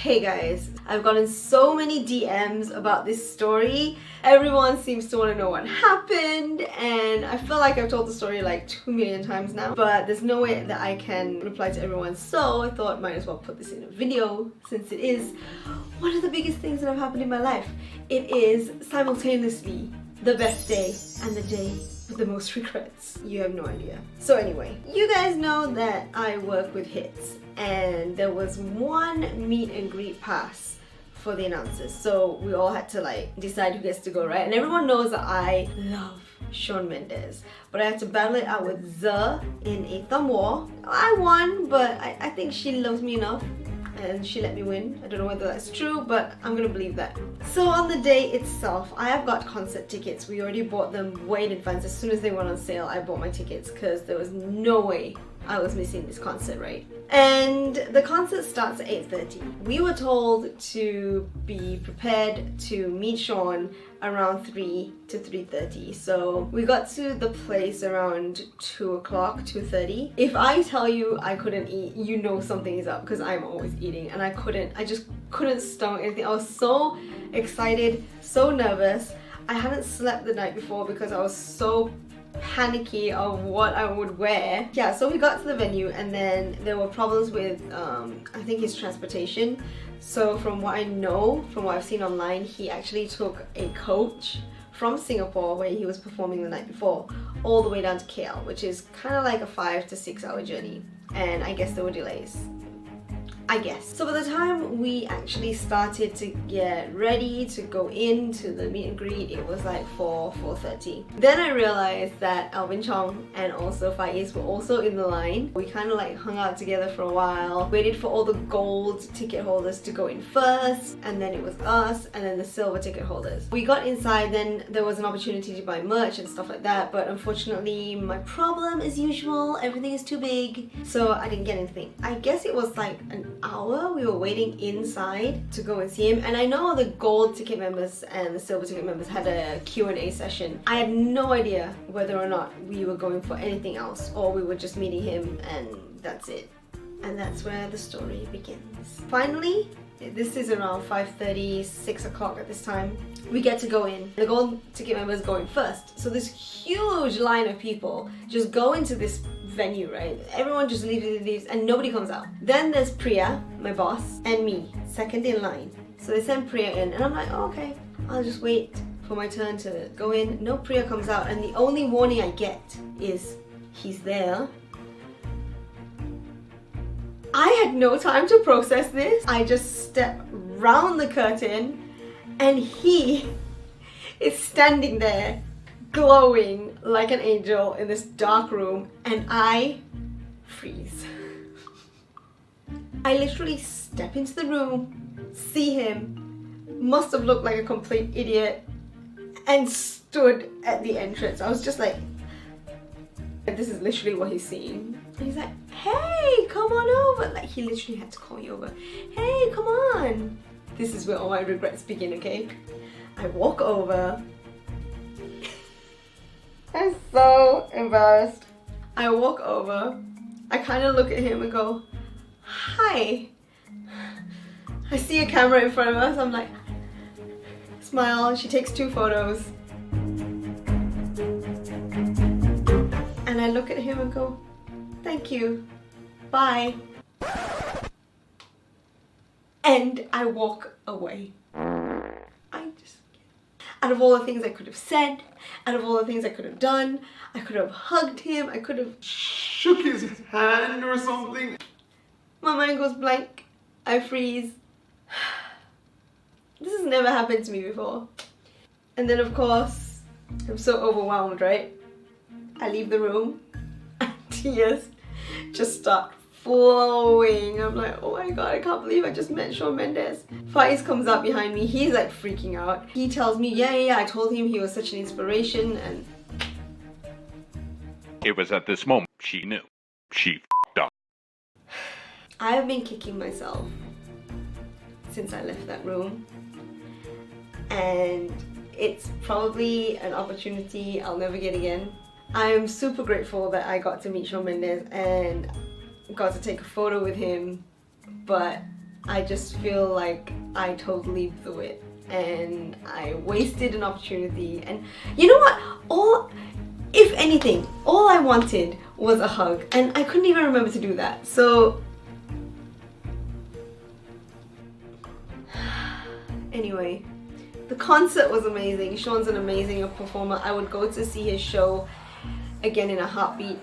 Hey guys, I've gotten so many DMs about this story. Everyone seems to want to know what happened, and I feel like I've told the story like 2 million times now, but there's no way that I can reply to everyone, so I thought might as well put this in a video since it is one of the biggest things that have happened in my life. It is simultaneously the best day and the day with the most regrets. You have no idea. So anyway, you guys know that I work with hits, and there was one meet and greet pass for the announcers, so we all had to like decide who gets to go, right? And everyone knows that I love Shawn Mendes, but I had to battle it out with Z in a thumb war. I won, but I think she loves me enough and she let me win. I don't know whether that's true, but I'm gonna believe that. So on the day itself, I have got concert tickets. We already bought them way in advance. As soon as they went on sale, I bought my tickets because there was no way I was missing this concert, right? And the concert starts at 8:30. We were told to be prepared to meet Shawn around 3 to 3:30. So we got to the place around 2 o'clock, 2:30. If I tell you I couldn't eat, you know something is up because I'm always eating, and I just couldn't stomach anything. I was so excited, so nervous. I hadn't slept the night before because I was so panicky of what I would wear. Yeah, so we got to the venue, and then there were problems with I think his transportation. So from what I know, from what I've seen online, he actually took a coach from Singapore, where he was performing the night before, all the way down to KL, which is kind of like a 5 to 6 hour journey, and I guess there were delays, I guess. So by the time we actually started to get ready to go into the meet and greet, it was like 4:30. Then I realized that Alvin Chong and also Faiz were also in the line. We kind of like hung out together for a while, waited for all the gold ticket holders to go in first, and then it was us, and then the silver ticket holders. We got inside, then there was an opportunity to buy merch and stuff like that, but unfortunately my problem as usual, everything is too big, so I didn't get anything. I guess it was like an hour we were waiting inside to go and see him, and I know the gold ticket members and the silver ticket members had a Q&A session. I had no idea whether or not we were going for anything else or we were just meeting him and that's it. And that's where the story begins. Finally, this is around 5:30, 6 o'clock at this time, we get to go in. The gold ticket members go in first. So this huge line of people just go into this venue, right? Everyone just leaves and nobody comes out. Then there's Priya, my boss, and me, second in line. So they send Priya in, and I'm like, oh, okay, I'll just wait for my turn to go in. No Priya comes out, and the only warning I get is he's there. I had no time to process this. I just step round the curtain and he is standing there glowing like an angel in this dark room, and I freeze. I literally step into the room, see him, must have looked like a complete idiot, and stood at the entrance. I was just like, this is literally what he's seeing. And he's like, hey, come on over. Like, he literally had to call me over. Hey, come on. This is where all my regrets begin, okay? I walk over. I'm so embarrassed. I walk over. I kind of look at him and go, hi. I see a camera in front of us. I'm like, smile. She takes 2 photos. And I look at him and go, thank you, bye. And I walk away. Out of all the things I could have said, out of all the things I could have done, I could have hugged him, I could have shook his hand or something. My mind goes blank. I freeze. This has never happened to me before. And then of course, I'm so overwhelmed, right? I leave the room and tears just start flowing. I'm like, oh my god, I can't believe I just met Shawn Mendes. Faiz comes up behind me. He's like freaking out. He tells me, yeah, I told him he was such an inspiration, and it was at this moment she knew. She f***ed up. I have been kicking myself since I left that room, and it's probably an opportunity I'll never get again. I'm super grateful that I got to meet Shawn Mendes and got to take a photo with him, but I just feel like I totally blew it and I wasted an opportunity. And you know what? If anything, all I wanted was a hug, and I couldn't even remember to do that. So anyway, the concert was amazing. Shawn's an amazing performer. I would go to see his show again in a heartbeat.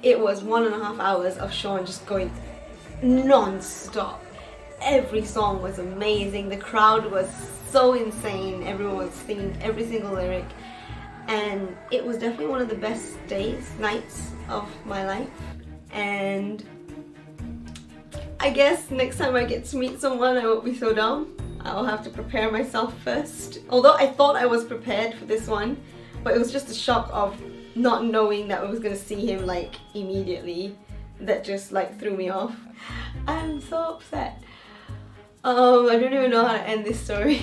It was 1.5 hours of Shawn just going non-stop. Every song was amazing. The crowd was so insane. Everyone was singing every single lyric. And it was definitely one of the best nights of my life. And I guess next time I get to meet someone, I won't be so dumb. I'll have to prepare myself first. Although I thought I was prepared for this one, but it was just a shock of not knowing that I was gonna see him like immediately that just like threw me off. I'm so upset. I don't even know how to end this story.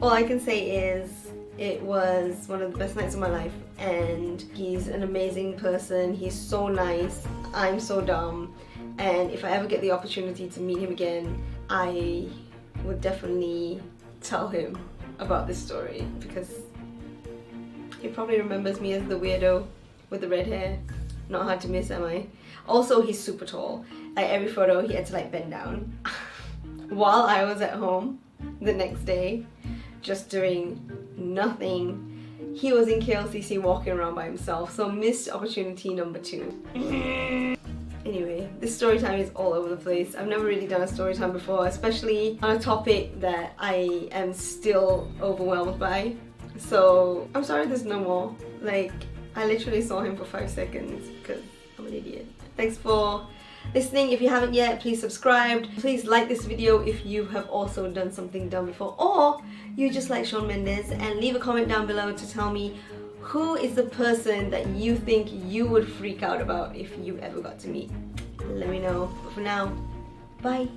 All I can say is it was one of the best nights of my life, and he's an amazing person. He's so nice. I'm so dumb, and if I ever get the opportunity to meet him again, I would definitely tell him about this story, because he probably remembers me as the weirdo with the red hair. Not hard to miss, am I? Also, he's super tall. Like every photo he had to like bend down. While I was at home the next day just doing nothing, he was in KLCC walking around by himself. So missed opportunity number 2. Anyway, this story time is all over the place. I've never really done a story time before, especially on a topic that I am still overwhelmed by. So I'm sorry there's no more. Like, I literally saw him for 5 seconds because I'm an idiot. Thanks for listening. If you haven't yet, please subscribe. Please like this video if you have also done something dumb before, or you just like Shawn Mendes, and leave a comment down below to tell me who is the person that you think you would freak out about if you ever got to meet. Let me know. But for now, bye.